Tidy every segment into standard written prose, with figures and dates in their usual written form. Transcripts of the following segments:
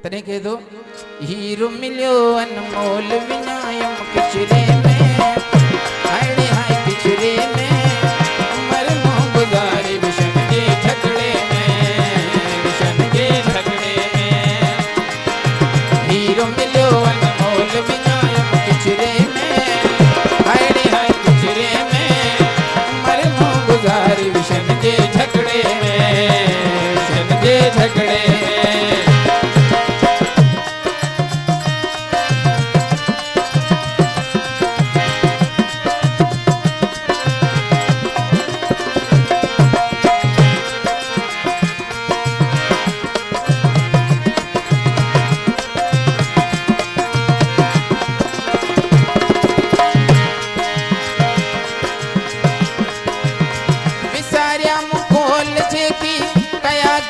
तने कह दो हीरो मिलियो अनमोल विनायम किचरे में आड़े हाय किचरे में मर मोह गुजारे विशन के झगड़े में हीरो मिलियो अनमोल विनायम किचरे में आड़े हाय किचरे में मर मोह गुजारे विशन के झगड़े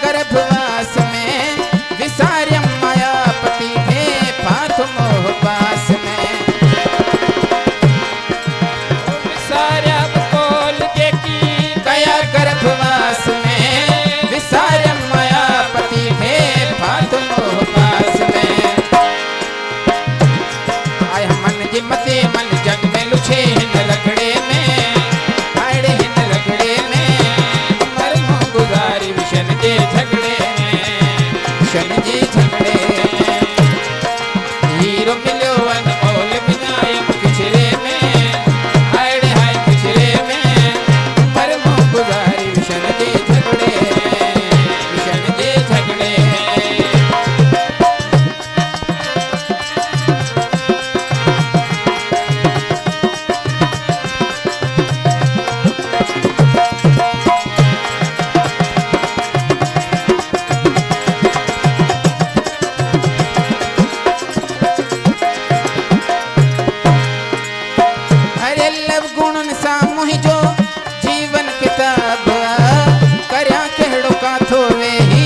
गर्भवास में विसार्यम मायापति थे पाथ मोह पास में विसार्यम कोल के की गया गर्भवास में विसार्यम मायापति थे पाथ मोह पास में आय मन जिमते मन जग में लुछे हिन रगड़े में आड़े हिन रगड़े में मर मोह गुजारी विशन के झगड़े हीरो मिलियो अनमोल विनायक किचरे में आड़े हाय किचरे में मर मोह गुजारी विशन के झगड़े जो जीवन किताब करया केड़ो काथो वे ही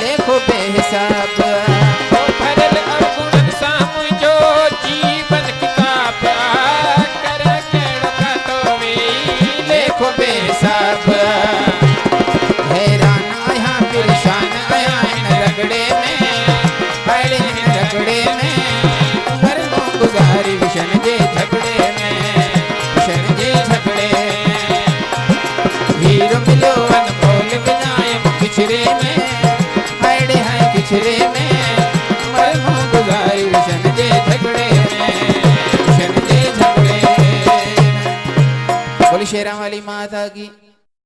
लेखो बेहिसाब भरल अवगुणन साम जो जीवन किताब करया केड़ो काथो वे ही लेखो बेहिसाब हैरान आया परेशान आया इन रगड़े में आड़े इन रगड़े में मर मोह गुजारी विशन जे झगड़े में हीरो मिलो अनमोल विनायक किचरे में आड़े हाय किचरे में मर मोह गुजारी विशन जे झगड़े बोली शेरा वाली माता की।